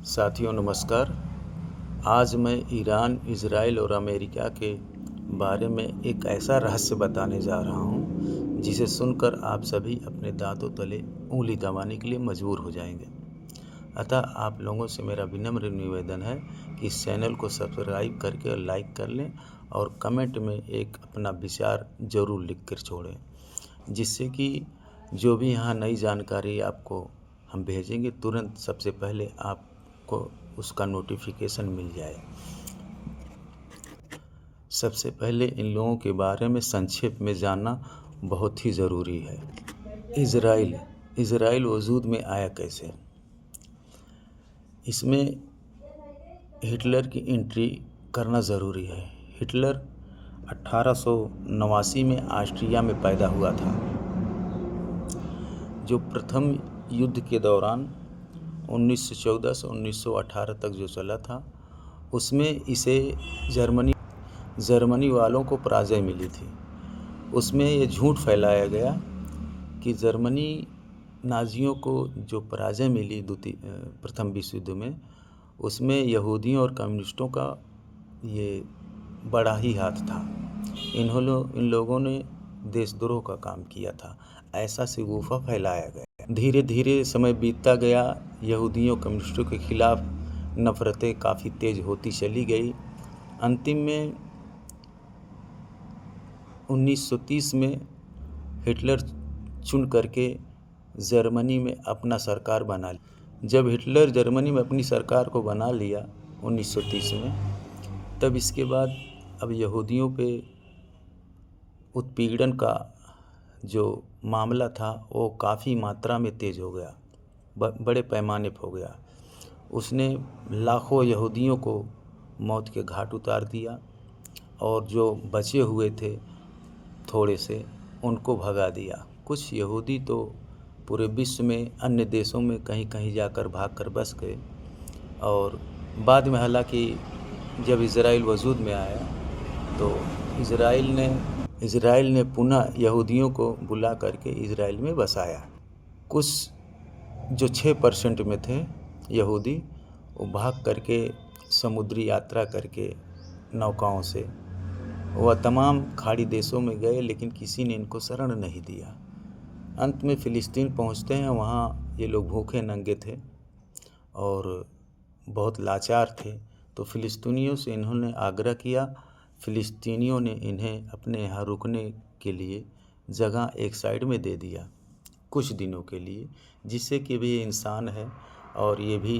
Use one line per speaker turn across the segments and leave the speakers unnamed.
साथियों नमस्कार। आज मैं ईरान, इज़राइल और अमेरिका के बारे में एक ऐसा रहस्य बताने जा रहा हूँ जिसे सुनकर आप सभी अपने दांतों तले उंगली दबाने के लिए मजबूर हो जाएंगे। अतः आप लोगों से मेरा विनम्र निवेदन है कि इस चैनल को सब्सक्राइब करके और लाइक कर लें और कमेंट में एक अपना विचार ज़रूर लिख कर छोड़ें, जिससे कि जो भी यहाँ नई जानकारी आपको हम भेजेंगे तुरंत सबसे पहले आपको उसका नोटिफिकेशन मिल जाए। सबसे पहले इन लोगों के बारे में संक्षेप में जानना बहुत ही ज़रूरी है। इज़राइल वजूद में आया कैसे? इसमें हिटलर की एंट्री करना ज़रूरी है। हिटलर 1889 में ऑस्ट्रिया में पैदा हुआ था, जो प्रथम युद्ध के दौरान 1914 से 1918 तक जो चला था, उसमें इसे जर्मनी वालों को पराजय मिली थी। उसमें ये झूठ फैलाया गया कि जर्मनी नाजियों को जो पराजय मिली प्रथम विश्व युद्ध में, उसमें यहूदियों और कम्युनिस्टों का ये बड़ा ही हाथ था। इन लोगों ने देशद्रोह का काम किया था, ऐसा शगुफ़ा फैलाया गया। धीरे धीरे समय बीतता गया, यहूदियों कम्युनिस्टों के खिलाफ नफ़रतें काफ़ी तेज़ होती चली गई। अंतिम में 1930 में हिटलर चुन करके जर्मनी में अपना सरकार बना लिया। जब हिटलर जर्मनी में अपनी सरकार को बना लिया 1930 में, तब इसके बाद अब यहूदियों पे उत्पीड़न का जो मामला था वो काफ़ी मात्रा में तेज़ हो गया, बड़े पैमाने पर हो गया। उसने लाखों यहूदियों को मौत के घाट उतार दिया और जो बचे हुए थे थोड़े से, उनको भगा दिया। कुछ यहूदी तो पूरे विश्व में अन्य देशों में कहीं कहीं जाकर भागकर बस गए, और बाद में हालांकि जब इज़राइल वजूद में आया तो इज़राइल ने पुनः यहूदियों को बुला करके इज़राइल में बसाया। कुछ जो 6% में थे यहूदी, वो भाग करके समुद्री यात्रा करके नौकाओं से वह तमाम खाड़ी देशों में गए, लेकिन किसी ने इनको शरण नहीं दिया। अंत में फ़िलिस्तीन पहुंचते हैं। वहाँ ये लोग भूखे नंगे थे और बहुत लाचार थे, तो फ़िलिस्तीनियों से इन्होंने आग्रह किया। फ़िलिस्तीनियों ने इन्हें अपने यहाँ रुकने के लिए जगह एक साइड में दे दिया कुछ दिनों के लिए, जिससे कि भी इंसान है और ये भी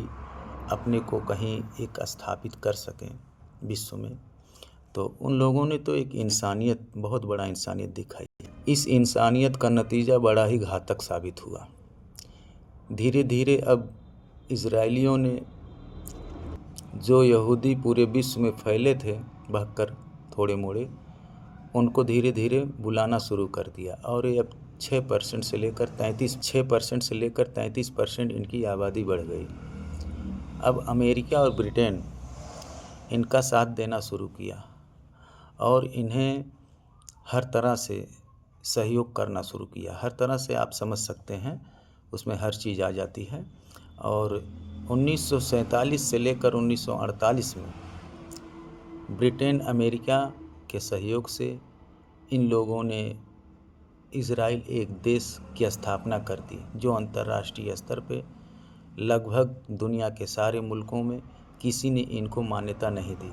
अपने को कहीं एक स्थापित कर सकें विश्व में। तो उन लोगों ने तो एक इंसानियत, बहुत बड़ा इंसानियत दिखाई। इस इंसानियत का नतीजा बड़ा ही घातक साबित हुआ। धीरे धीरे अब इज़राइलियों ने जो यहूदी पूरे विश्व में फैले थे भागकर थोड़े मोड़े, उनको धीरे धीरे बुलाना शुरू कर दिया, और ये अब 6% से लेकर 33% इनकी आबादी बढ़ गई। अब अमेरिका और ब्रिटेन इनका साथ देना शुरू किया और इन्हें हर तरह से सहयोग करना शुरू किया। हर तरह से आप समझ सकते हैं, उसमें हर चीज़ आ जाती है। और 1947 से लेकर 1948 में ब्रिटेन अमेरिका के सहयोग से इन लोगों ने इज़राइल एक देश की स्थापना कर दी, जो अंतर्राष्ट्रीय स्तर पे लगभग दुनिया के सारे मुल्कों में किसी ने इनको मान्यता नहीं दी,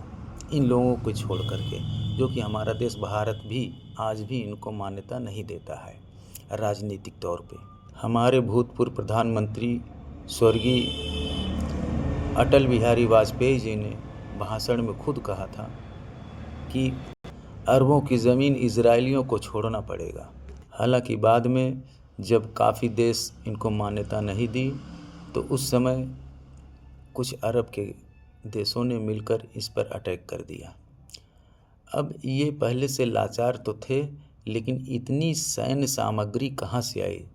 इन लोगों को छोड़ करके। जो कि हमारा देश भारत भी आज भी इनको मान्यता नहीं देता है राजनीतिक तौर पे। हमारे भूतपूर्व प्रधानमंत्री स्वर्गीय अटल बिहारी वाजपेयी जी ने भाषण में खुद कहा था कि अरबों की ज़मीन इज़राइलियों को छोड़ना पड़ेगा। हालांकि बाद में जब काफ़ी देश इनको मान्यता नहीं दी, तो उस समय कुछ अरब के देशों ने मिलकर इस पर अटैक कर दिया। अब ये पहले से लाचार तो थे, लेकिन इतनी सैन्य सामग्री कहाँ से आई?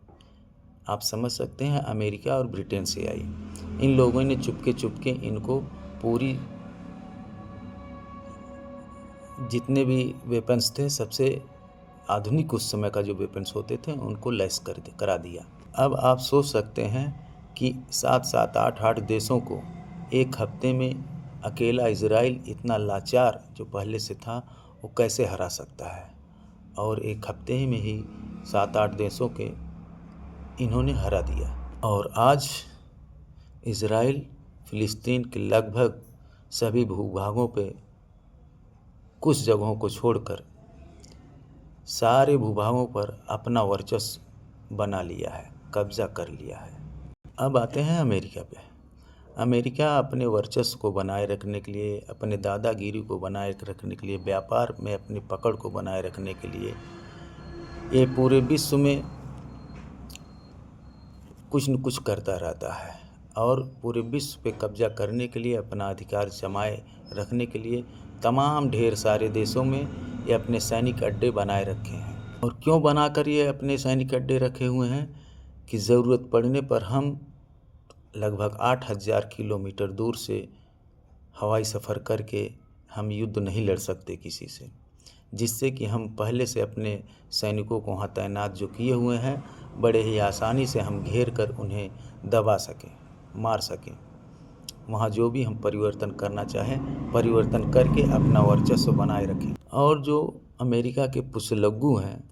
आप समझ सकते हैं, अमेरिका और ब्रिटेन से आई। इन लोगों ने चुपके इनको पूरी जितने भी वेपन्स थे, सबसे आधुनिक उस समय का जो वेपन्स होते थे, उनको लैस करा दिया। अब आप सोच सकते हैं कि 7-7, 8-8 देशों को एक हफ्ते में अकेला इजराइल इतना लाचार जो पहले से था वो कैसे हरा सकता है। और एक हफ्ते ही में ही 7-8 देशों के इन्होंने हरा दिया। और आज इजराइल फिलिस्तीन के लगभग सभी भूभागों पे कुछ जगहों को छोड़कर सारे भूभागों पर अपना वर्चस्व बना लिया है, कब्जा कर लिया है। अब आते हैं अमेरिका पे। अमेरिका अपने वर्चस्व को बनाए रखने के लिए, अपने दादागिरी को बनाए रखने के लिए, व्यापार में अपनी पकड़ को बनाए रखने के लिए ये पूरे विश्व में कुछ न कुछ करता रहता है और पूरे विश्व पे कब्जा करने के लिए, अपना अधिकार जमाए रखने के लिए तमाम ढेर सारे देशों में ये अपने सैनिक अड्डे बनाए रखे हैं। और क्यों बनाकर ये अपने सैनिक अड्डे रखे हुए हैं कि ज़रूरत पड़ने पर हम लगभग 8,000 किलोमीटर दूर से हवाई सफ़र करके हम युद्ध नहीं लड़ सकते किसी से, जिससे कि हम पहले से अपने सैनिकों को वहाँ तैनात जो किए हुए हैं बड़े ही आसानी से हम घेर कर उन्हें दबा सकें, मार सकें। वहाँ जो भी हम परिवर्तन करना चाहें परिवर्तन करके अपना वर्चस्व बनाए रखें। और जो अमेरिका के पुछलग्गू हैं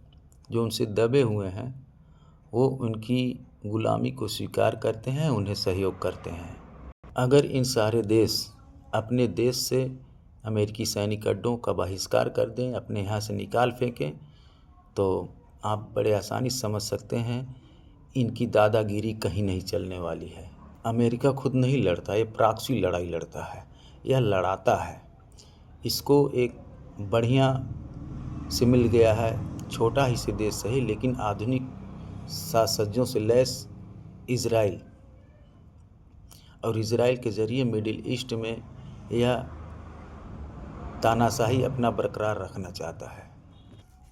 जो उनसे दबे हुए हैं वो उनकी गुलामी को स्वीकार करते हैं, उन्हें सहयोग करते हैं। अगर इन सारे देश अपने देश से अमेरिकी सैनिक अड्डों का बहिष्कार कर दें, अपने यहाँ से निकाल फेंकें, तो आप बड़े आसानी से समझ सकते हैं इनकी दादागिरी कहीं नहीं चलने वाली है। अमेरिका खुद नहीं लड़ता, ये प्रॉक्सी लड़ाई लड़ता है, यह लड़ाता है। इसको एक बढ़िया से मिल गया है, छोटा ही से देश सही लेकिन आधुनिक साज-सज्जों से लैस इजराइल, और इजराइल के ज़रिए मिडिल ईस्ट में यह तानाशाही अपना बरकरार रखना चाहता है,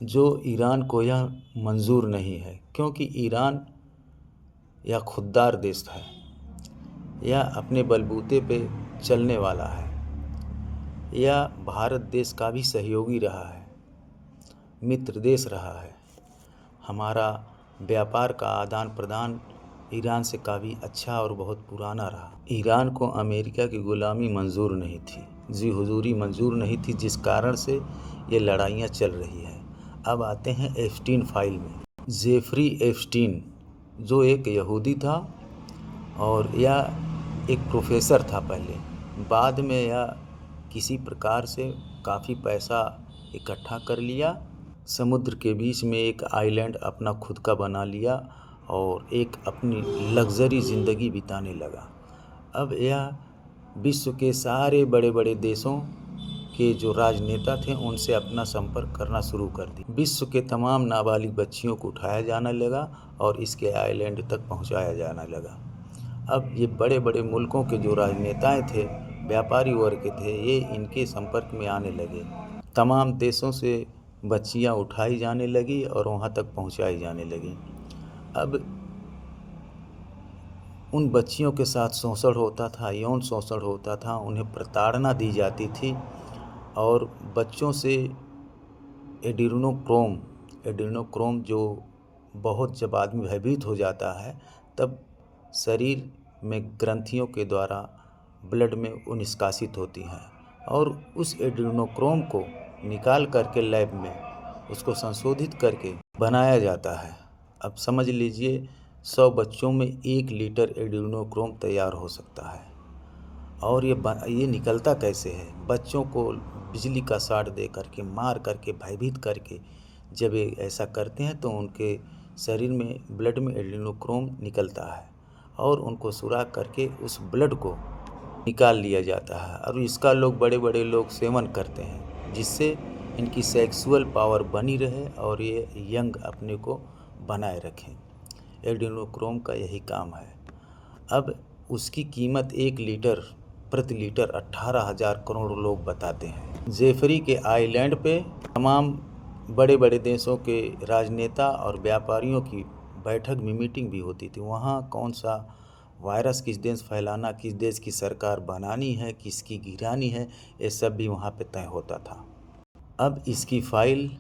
जो ईरान को यह मंजूर नहीं है, क्योंकि ईरान यह खुददार देश है, यह अपने बलबूते पे चलने वाला है, यह भारत देश का भी सहयोगी रहा है, मित्र देश रहा है। हमारा व्यापार का आदान प्रदान ईरान से काफ़ी अच्छा और बहुत पुराना रहा। ईरान को अमेरिका की गुलामी मंजूर नहीं थी, जी हुजूरी मंजूर नहीं थी, जिस कारण से ये लड़ाइयाँ चल रही है। अब आते हैं एप्स्टीन फाइल में। जेफरी एप्स्टीन जो एक यहूदी था और यह एक प्रोफेसर था पहले, बाद में यह किसी प्रकार से काफ़ी पैसा इकट्ठा कर लिया, समुद्र के बीच में एक आइलैंड अपना खुद का बना लिया और एक अपनी लग्जरी ज़िंदगी बिताने लगा। अब यह विश्व के सारे बड़े बड़े देशों के जो राजनेता थे उनसे अपना संपर्क करना शुरू कर दिया। विश्व के तमाम नाबालिग बच्चियों को उठाया जाने लगा और इसके आइलैंड तक पहुंचाया जाने लगा। अब ये बड़े बड़े मुल्कों के जो राजनेताएं थे, व्यापारी वर्ग के थे, ये इनके संपर्क में आने लगे। तमाम देशों से बच्चियां उठाई जाने लगी और वहां तक पहुंचाई जाने लगी। अब उन बच्चियों के साथ शोषण होता था, यौन शोषण होता था, उन्हें प्रताड़ना दी जाती थी और बच्चों से एड्रेनोक्रोम जो बहुत, जब आदमी भयभीत हो जाता है तब शरीर में ग्रंथियों के द्वारा ब्लड में वो निष्कासित होती हैं और उस एड्रेनोक्रोम को निकाल करके लैब में उसको संशोधित करके बनाया जाता है। अब समझ लीजिए 100 बच्चों में 1 लीटर एड्रेनोक्रोम तैयार हो सकता है। और ये निकलता कैसे है? बच्चों को बिजली का शॉट दे करके, मार करके, भयभीत करके जब ये ऐसा करते हैं तो उनके शरीर में, ब्लड में एड्रेनोक्रोम निकलता है और उनको सुराख करके उस ब्लड को निकाल लिया जाता है और इसका लोग, बड़े बड़े लोग सेवन करते हैं, जिससे इनकी सेक्सुअल पावर बनी रहे और ये यंग अपने को बनाए रखें। एड्रेनोक्रोम का यही काम है। अब उसकी कीमत 1 लीटर प्रति लीटर 18,000 करोड़ लोग बताते हैं। जेफरी के आइलैंड पे तमाम बड़े बड़े देशों के राजनेता और व्यापारियों की बैठक में मीटिंग भी होती थी। वहाँ कौन सा वायरस किस देश फैलाना, किस देश की सरकार बनानी है, किसकी गिरानी है, ये सब भी वहाँ पे तय होता था। अब इसकी फाइल,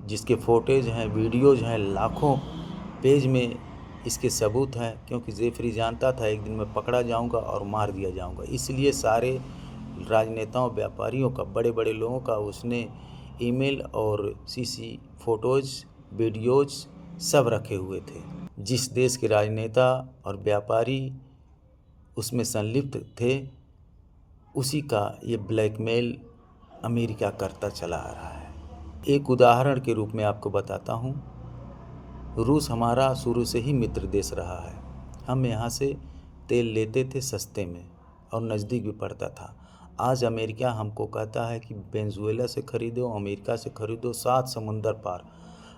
जिसके फोटेज हैं, वीडियोज़ हैं, लाखों पेज में इसके सबूत हैं, क्योंकि जेफरी जानता था एक दिन मैं पकड़ा जाऊंगा और मार दिया जाऊंगा। इसलिए सारे राजनेताओं, व्यापारियों का, बड़े बड़े लोगों का उसने ईमेल और सीसी फोटोज़, वीडियोज़ सब रखे हुए थे। जिस देश के राजनेता और व्यापारी उसमें संलिप्त थे, उसी का ये ब्लैकमेल अमेरिका करता चला आ रहा है। एक उदाहरण के रूप में आपको बताता हूँ, रूस हमारा शुरू से ही मित्र देश रहा है। हम यहाँ से तेल लेते थे सस्ते में और नज़दीक भी पड़ता था। आज अमेरिका हमको कहता है कि वेनेजुएला से ख़रीदो, अमेरिका से ख़रीदो, 7 समुंदर पार।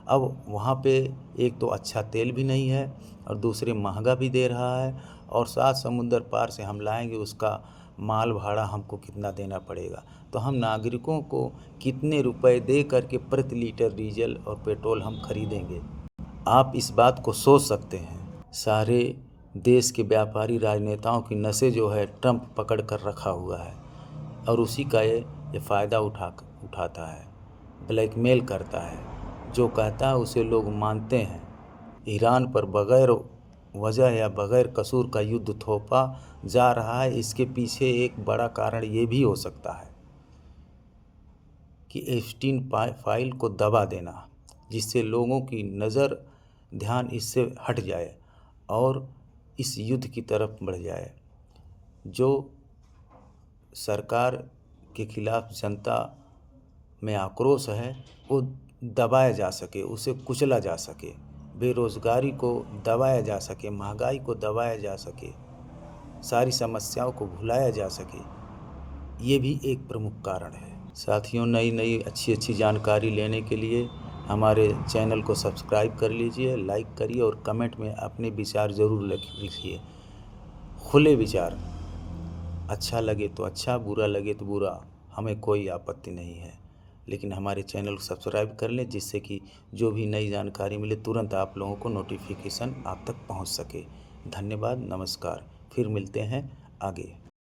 अब वहाँ पे एक तो अच्छा तेल भी नहीं है और दूसरे महंगा भी दे रहा है, और 7 समुंदर पार से हम लाएंगे, उसका माल भाड़ा हमको कितना देना पड़ेगा। तो हम नागरिकों को कितने रुपए दे करके प्रति लीटर डीजल और पेट्रोल हम खरीदेंगे। आप इस बात को सोच सकते हैं। सारे देश के व्यापारी राजनेताओं की नसें जो है ट्रंप पकड़ कर रखा हुआ है, और उसी का ये फ़ायदा उठाता है, ब्लैकमेल करता है। जो कहता है उसे लोग मानते हैं। ईरान पर बग़ैर वजह या बग़ैर कसूर का युद्ध थोपा जा रहा है। इसके पीछे एक बड़ा कारण ये भी हो सकता है कि एप्स्टीन फाइल को दबा देना, जिससे लोगों की नज़र, ध्यान इससे हट जाए और इस युद्ध की तरफ बढ़ जाए। जो सरकार के खिलाफ जनता में आक्रोश है, वो दबाया जा सके, उसे कुचला जा सके, बेरोज़गारी को दबाया जा सके, महंगाई को दबाया जा सके, सारी समस्याओं को भुलाया जा सके। ये भी एक प्रमुख कारण है। साथियों, नई नई अच्छी जानकारी लेने के लिए हमारे चैनल को सब्सक्राइब कर लीजिए, लाइक करिए और कमेंट में अपने विचार ज़रूर लिखिए। खुले विचार, अच्छा लगे तो अच्छा, बुरा लगे तो बुरा, हमें कोई आपत्ति नहीं है। लेकिन हमारे चैनल को सब्सक्राइब कर लें, जिससे कि जो भी नई जानकारी मिले तुरंत आप लोगों को नोटिफिकेशन आप तक पहुंच सके। धन्यवाद, नमस्कार। फिर मिलते हैं आगे।